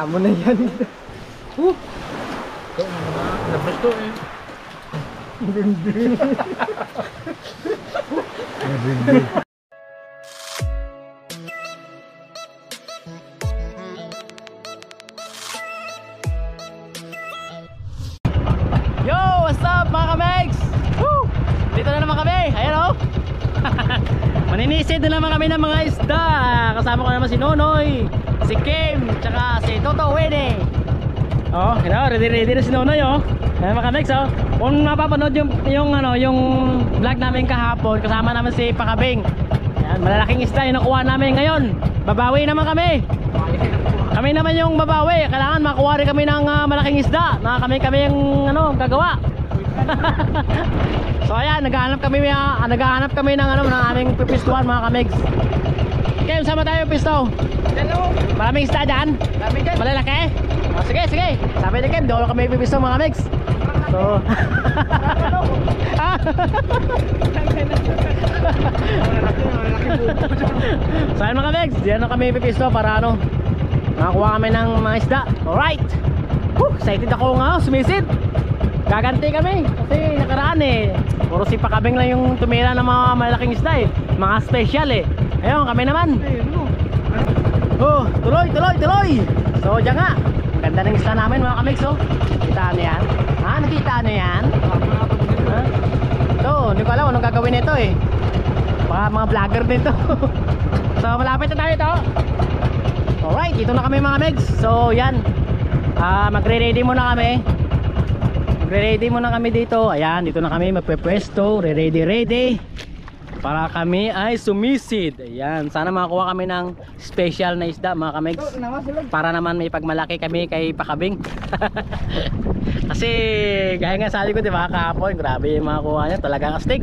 Amo na yan. Labas to eh. Hindi. Yo, what's up mga kamegs? Woo! Dito na naman kami, ayan o. Maninisid na naman kami ng mga isda. Kasama ko naman si Nonoy, si Kim, tsaka si Toto Wede. Oh, you know, ready na si Nonoy oh. Ayan mga kamegs oh. Kung mapapanood yung vlog namin kahapon, kasama naman si Pakabing. Ayan, malalaking isda yung nakuha namin ngayon. Babawi naman kami. Kami naman yung babawi. Kailangan makuha rin kami ng malaking isda na kami yung gagawa. So ayan, naghahanap kami ng ng aming pipistuhan mga kamegs. Okay, sama tayo pisto. Hello. Maraming isda dyan? Malalaki? Oh, sige. Sabi ni Kim, doon kami pipisto mga kamegs. So so ayan mga kamegs, diyan na kami pipisto para makakuha kami ng mga isda. Alright. Excited ako nga, sumisid. Gaganti kami kasi nakaraan puro si Pakabing lang yung tumira ng mga malaking isda mga special ayun kami naman. Tuloy. So diyan nga, ganda ng isda namin mga kamigs. Kita nyo yan? Nakita nyo yan? Ito, hindi ko alam anong gagawin nito baka mga vlogger din to. So malapit na tayo ito. Alright, dito na kami mga megs. So yan, magre-ready muna kami. Magre-ready muna kami dito. Ayan, dito na kami magpe-pwesto. Ready para kami ay sumisid. Ayan, sana makakuha kami ng special na isda mga kamegs, para naman may pagmalaki kami kay Pakabing. Kasi gaya nga sabi ko diba kahapon, grabe yung makakuha niya. Talagang astig,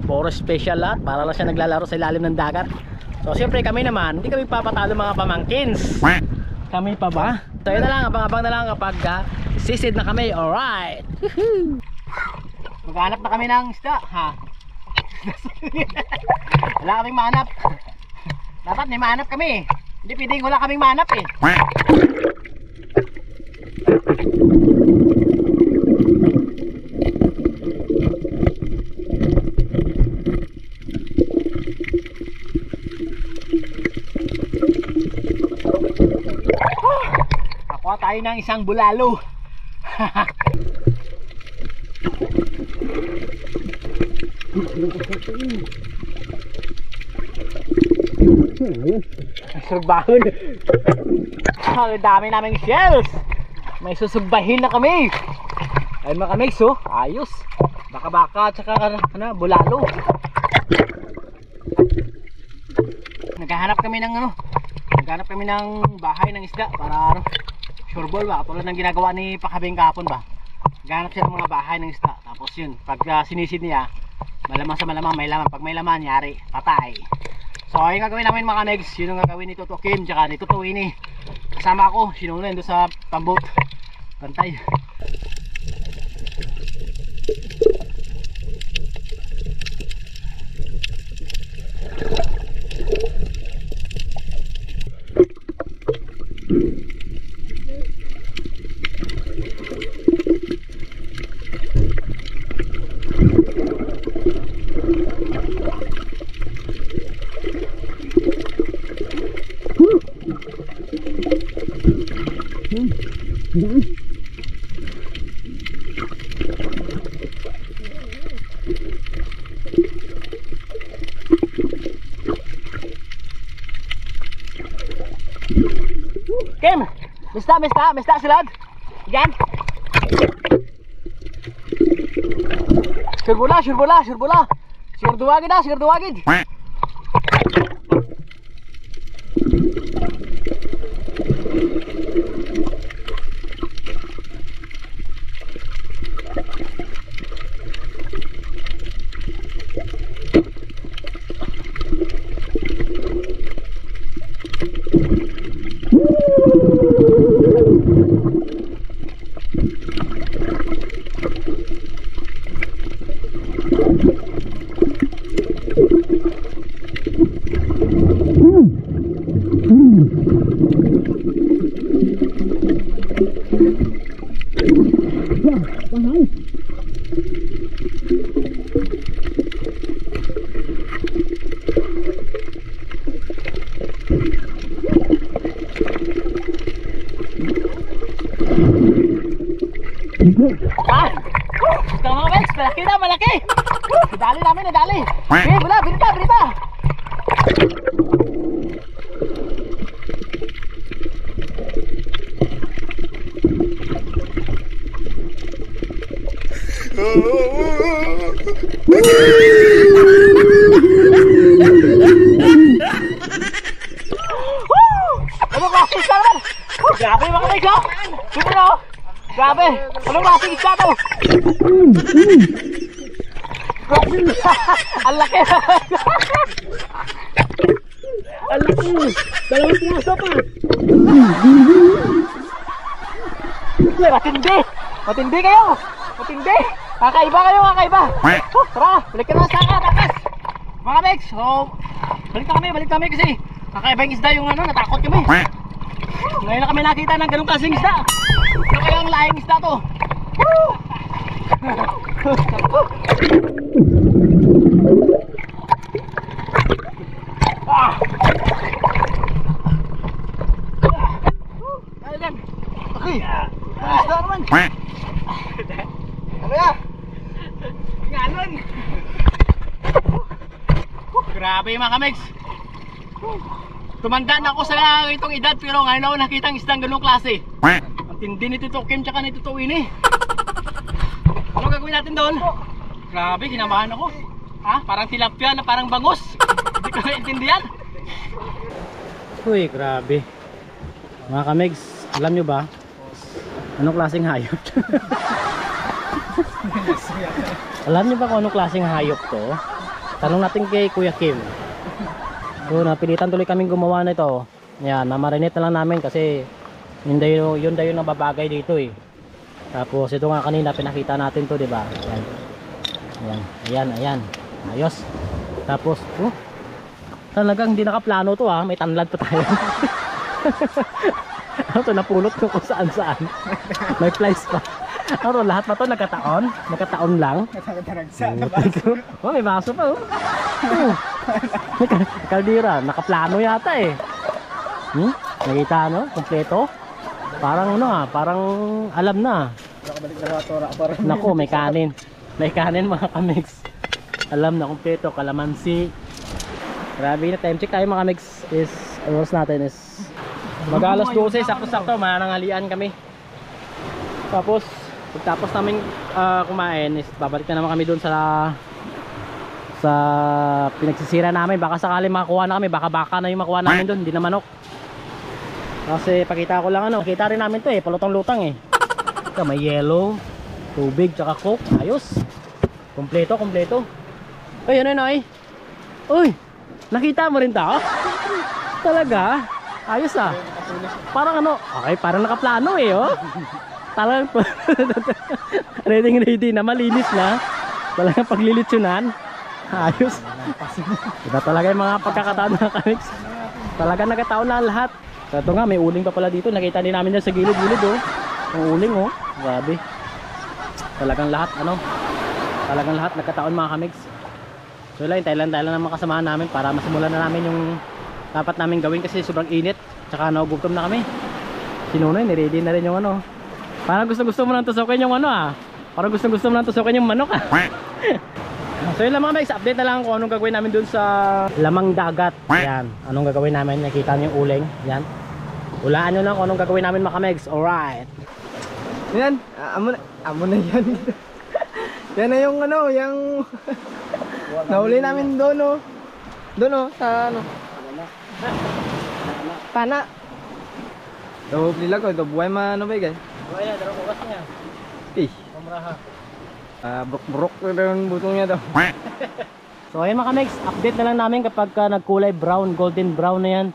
puro special lahat. Para lang siya naglalaro sa ilalim ng dagat. So siyempre kami naman, hindi kami papatalo mga pamangkins. Kami pa ba? So yun na lang, abang-abang na lang kapag sisid na kami. Alright. Maghanap na kami ng isda ha. Wala kaming mahanap. Dapat may mahanap kami. Hindi pwedeng wala kaming mahanap Nakuha tayo ng isang bulalo. Sugbahon. Ang dami naming shells. May susugbahin na kami. Ayun mga kamigs ayos. Baka tsaka bulalo. Naghahanap kami ng bahay ng isda para sureball ba, tulad ng ginagawa ni Pakabing kahapon ba. Naghahanap siya ng mga bahay ng isda. Tapos yun, pag sinisid niya, malamang sa malamang may laman. Pag may laman, yari, patay. So yung gagawin namin mga kamegs, yun ang gagawin ni Toto Kim tsaka ni Toto Winnie. Kasama ako, sinunan doon sa pambot. Bantay. Kim, bista silad. Diyan. Sirbola. Sigurduwagid. Ah! Ito mga Mex, malaki na, malaki! Nadali namin, nadali! Wala, binita, binita! Ano klaseng isda naman? Grabe mga Mex, oh! Super, oh! Grabe! Anong klaseng isda to? Ang laki! Ang laki! Dalawang piraso pa! Matindi! Matindi kayo! Matindi! Kakaiba kayo, kakaiba! Tara! Balik ka na sa akin, takas! Mga Mex! So, balik kami kasi kakaiba yung isda yung ano, natakot kami. Ngayon na kami nakita ng ganung klaseng isda. Ano kaya ang lahing isda to? Ano yan? Okay. Ang isda naman. Ano yan? Nganon. Grabe mga Kamex. Tumanda na ako sa itong edad pero ngayon ako nakita ang isdang ganung klase. Ang tindi ni Tito Kim tsaka ni Tito Winnie. Ano gagawin natin doon? Grabe, kinamahan ako. Ha? Parang tilapia na parang bangus. Hindi ko naintindihan. Uy, grabe. Mga Kamegs, alam nyo ba? Anong klaseng hayop? Alam nyo ba kung anong klaseng hayop to? Tanong natin kay Kuya Kim. So, napilitan tuloy kaming gumawa na ito. Yan, namarinate na lang namin kasi yun daw yung nababagay dito eh. Tapos ito nga kanina pinakita natin to, di ba? Ayan. Ayan, ayan, ayan. Ayos. Tapos, talagang hindi nakaplano to ha. May tanlad pa tayo. Ito napulot ko kung saan saan. May flies pa. Ano, lahat pa to nagkataon? Nagkataon lang? Oh, may baso pa oh. May kaldira, nakaplano yata eh. Nakita no? Kompleto? Parang ano parang alam na. Nako, may kanin. May kanin mga Kamegs. Alam na kompleto, kalamansi. Grabe na, time check tayo mga Kamegs. Is, oras natin is mag-alas 12, sakto-sakto, manangalian kami. Tapos pagtapos namin kumain is babalik na naman kami doon sa pinagsisira namin. Baka sakali makakuha na kami, baka na yung makuha namin doon, hindi na manok. Kasi pakita ko lang ano, kita rin namin to eh, palutang-lutang eh. Ito, may yellow, tubig, tsaka coke, ayos. Kompleto, kompleto. Uy, ano yun ay? Uy, nakita mo rin to? Talaga? Ayos ah. Parang ano, okay, parang nakaplano eh oh. Talagang ready na, malinis na. Talagang paglilitsunan. Ayos. Iba talaga yung mga pagkakataon na Kamex. Talagang nagkataon na lahat. So ito nga, may uling pa pala dito. Nakita din namin yan sa gilid-gilid oh. Ang uling oh. Grabe. Talagang lahat ano. Talagang lahat nagkataon mga Kamex. So lang, tayo lang ng mga kasamahan namin para masimulan na namin yung dapat namin gawin kasi sobrang init. Tsaka nagugutom na kami. Sinunoy, niready na rin yung ano. Parang gusto mo nang tusukin yung ano ah. Parang gusto mo nang tusukin yung manok ah. So yun lang mga Mex, update na lang kung anong gagawin namin dun sa lamang dagat. Yan, anong gagawin namin, nakita niyo yung uling. Yan, hulaan nyo lang kung anong gagawin namin mga Mex. Alright. Yan, amo na yan. Yan na yung ano, yung nahuli namin doon oh. Doon oh, sa ano Pana. Daw nila ko, daw buhay ma ano ba guys? Buhay na, darong bukas niya. Pamraha. Brok na yung butong niya daw. So ayun mga Mex, update na lang namin kapag nagkulay brown, golden brown na yan.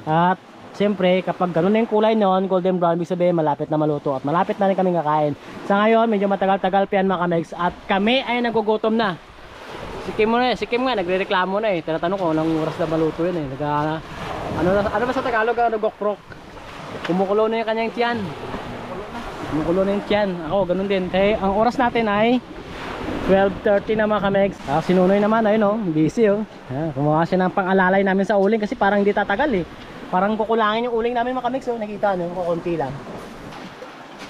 At siyempre kapag ganun na yung kulay noon, golden brown, ibig sabihin malapit na maluto at malapit na rin kami kakain. Sa ngayon medyo matagal-tagal pa yan mga Mex at kami ay nagugutom na. Si Kim nga nagrereklamo na eh. Tinatanong ko anong oras na maluto yun eh. Ano ba sa Tagalog nagokprok? Kumukulo na yung kanyang tiyan. Kumukulo na yung tiyan. Ako ganun din. Kaya ang oras natin ay 12:30 na mga Kamegs. Sinunoy naman ayun oh, busy oh. Kumuha siya ng pang-alalay namin sa uling kasi parang hindi tatagal eh. Parang kukulangin yung uling namin mga Kamegs oh. Nakita nyo, kukunti lang.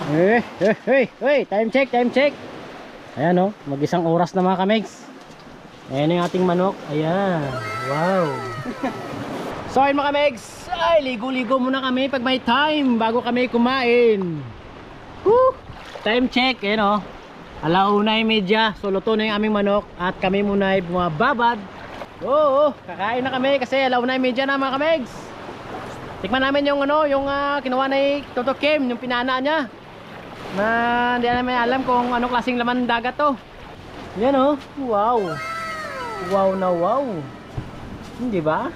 Time check, time check. Ayan oh, mag-isang oras na mga kamegs. Ayan yung ating manok. Ayan, wow. So ayun mga kamegs, ay ligo-ligo muna kami pag may time bago kami kumain. Woo! Time check, ayan oh. 1:30. So luto na yung aming manok at kami muna ay bumababad. Oo, kakain na kami kasi 1:30 na mga kamegs. Tikman namin yung ano, yung kinuha ni Toto Kim, yung pinana niya. Na hindi namin alam kung ano klaseng laman dagat to. Yan oh, wow. Wow na wow. Hindi ba?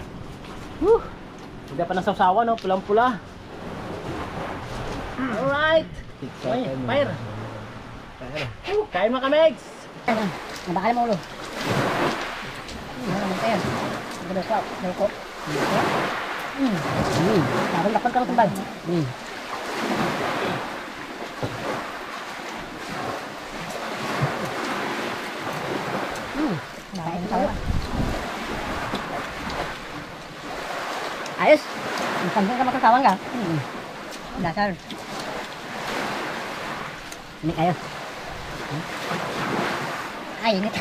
Hindi pa nasawsawan no, pulang-pula. Alright. Ay, fire. Kain mga kamegs. Nabakal mo ulo. Ano tayo? Gabas ko. Parang dapat ka tumbal. Ayos. Sambung ka makasawang ka. Dasar. Ini kayo. Ay, init.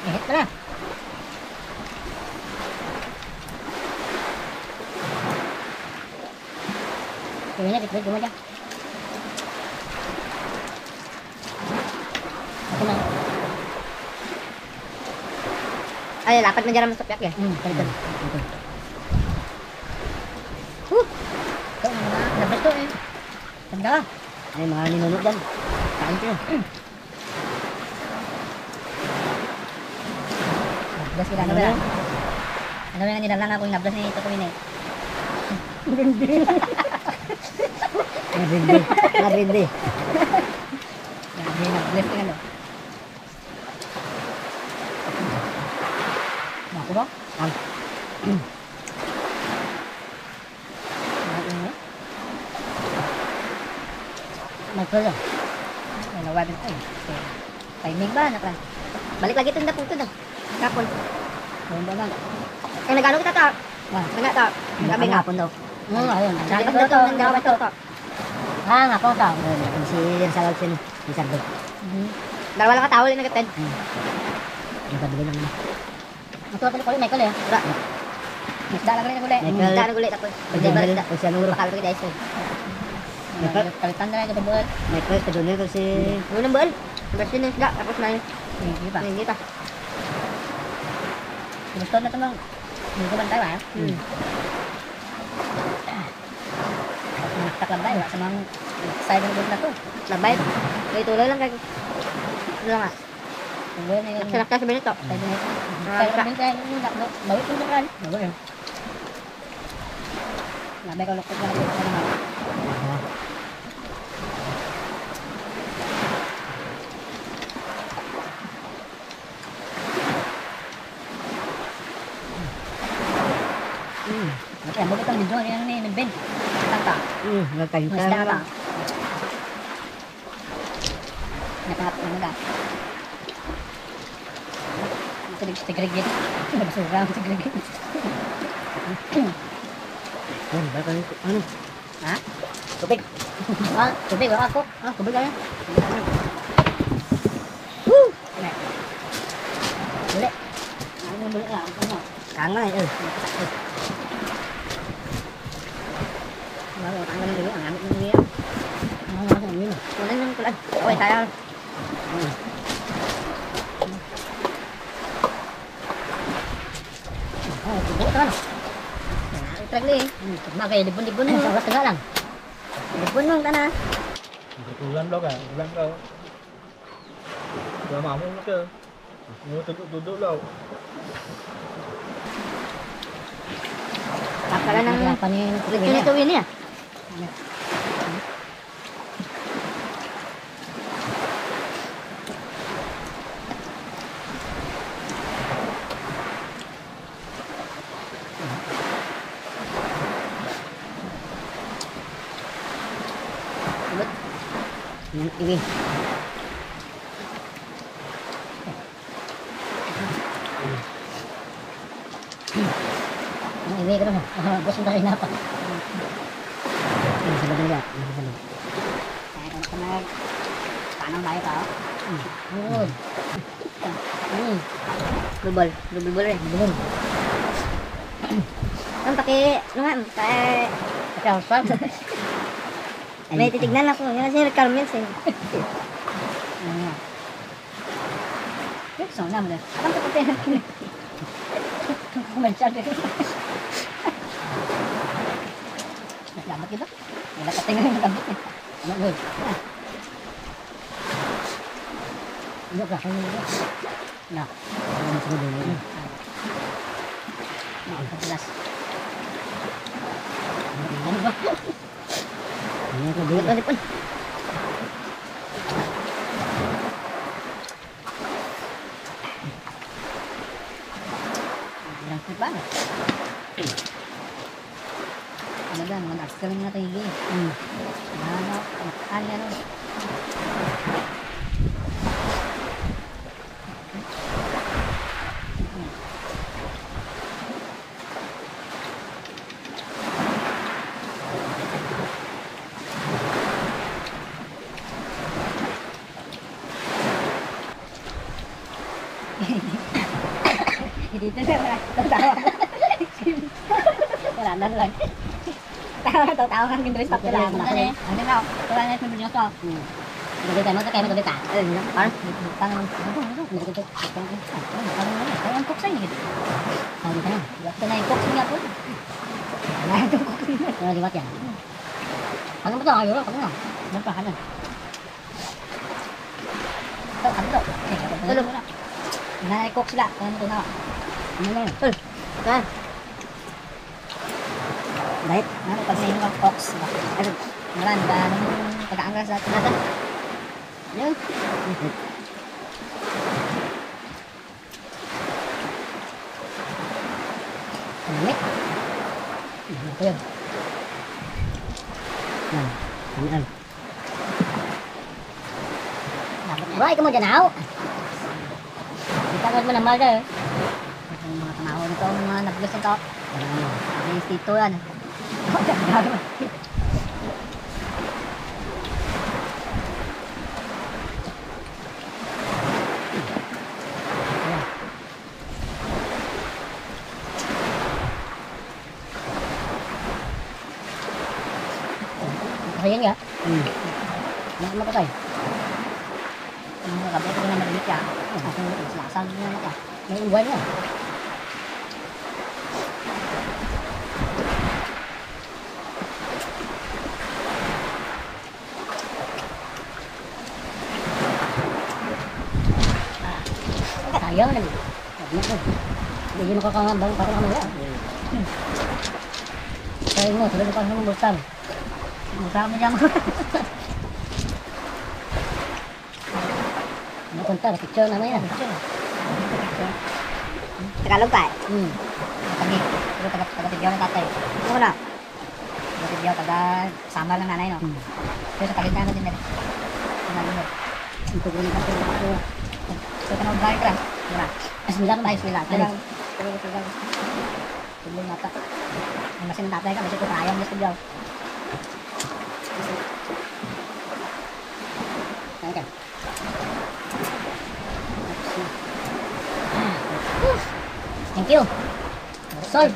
Init pala. Kayaknya dikit cuma aja. Ay, dapat menjarah masuk ya? Betul. Kau mana? Dapat tuh eh. Tanda. Ay, mga ninunod dyan. Kain ko. Nablas kita ano ba? Ano ba yung nilalang ako yung nablas ni Toto Win eh? Nabindi. Nabindi. Nablas ka ano? Ako ba? Ang. Magpala. Ay, nawabin ay. Timing ba? Naklan. Balik lagi ito na puto na. Kapon. Ayun ba lang. Eh, nag-ano kita ta? Nga ta. Nag-abi nga. Kapon daw. Ayun. Nag-abi daw. Nag-abi daw. Nga po ta. Ayun. Si Salal sin. Si Sardo. Dalawa lang katawal yung nag-attend. Nagpabili lang naman. Matuwa pala ko yung Michael eh. Ura. Isda lang rin ang gulay. Isda lang gulay. Tapos. Pagdabalit na. Kung siya nung bakal ko kita iso. Kalitan na lang ito buwan. May close ka doon kasi... Unang buwan. Version ng isda. Tapos na yun. Hindi pa. Gusto na ito mang... Hindi ko man tayo ah. Nagtaklabay. Sa mga... Side ng buwan na ito. Labay. Kaya tuloy lang kaya... Ano lang ah. Sarap ka sabihin ito. Side ng buwan. Bawit yung buwan. Bawit yun. Labay ko lukot na lang. Kaya mo itong video yan ni Ben. Tanta. Nagtayo ka na lang. Nakahap na naga. Segregate. Nagsura ang segregate. Ano? Ha? Tubig. Tubig ako. Tubig kaya. Woo! Buli. Ano buli ka? Kanga eh. Baru tangan dulu, ngambil dulu ya. Ini. Kulan yang kulan. Oh, saya. Oh, itu kan. Nah, trek ni. Makai dibun-dibun ni, sawas tengah lang. Dibun mong kana. Ulan daw ka, ulan daw. Wala mamo na ka. Mo tudok daw. Akala nang panin ito ini ya. Ini. Ini kan, bos sudah ini apa? Sabad na yan. Sabad. Kaya ka mag... Paano tayo pa? Oo. Bubol. Bubol rin. Bubol. Ang ano nga, paki-usap. May titignan ako. Yan na si Carmen. Ano nga. So, naman na. Ang kapatid natin. Kumansya rin. Naglamat kita. Wala ka tingnan yung tabit. Ano good? Ano ka? Ano ka? Na. Ano sa dulo? Nakapaglas. Ano ba? Ano ka dulo? Ano pa? Ano? Ano ba? Mga nakaskaling natin higi. Ano? Ano? Dito na tawa. Wala na lang. Tawa kan gendres stop lang. Ano na? Wala na sa video to. Dito tayo kayo dito ta. Par. Tangan. Dito. Ang cook sa inyo. Ah, dito na. Dito na yung cook niya po. Ano yung cook niya? Ano liwat yan? Ano ba to? Ayun, ano? Napahalan. Ito, ano to? Tulog na. Nai-cook sila. Ano to na? Ano na yun? Kan? Dahil, ano, pag may mga ox, ano, marami ba, anong pag-aangras sa atin natin? Yun. Ano ito yun? Ano? Buhay ka mo dyan, aw! Itagad mo ng maga eh. Ang mga kamahon nito, ang mga naglas nito. Ang tito yan. Ayan nga. Ano mo patay? Ang mga kabay ko na maliit ya. Ang lasang na mata. May uwan yan. Sayang na. Hindi yun nakakangambang para kamaya. Sayang mo, tulad pa ng bustang. Bustang mo niya mo. Napunta, picture naman yan. Tagalog pa eh. Taga-pidyaw ng tatay. Ano na? Taga-pidyaw, taga-sambal ng nanay, no? Pero sa tagal na din na. Tagalog. Ito ko rin kasi ako. So, kanong bahay ka. Diba? Asmila ka ba? Asmila. Tulong mata. Ang masin ng tatay ka, kasi ko kaya mo sa pidyaw. Okay. Thank you. Solve.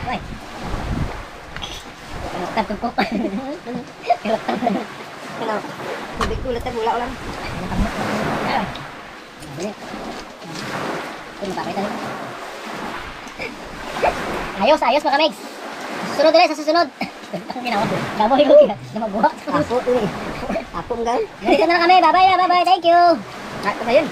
Wait. Tap ko. Hello. Tubig ulit na bula ulang. Ayos, ayos mga kamigs. Susunod ulit sa susunod. Ginawa. Gamoy ko kaya. Na magbuhat. Apo, Apo nga. Ganito na kami. Bye-bye na. Bye-bye. Thank you. Ito ba yun?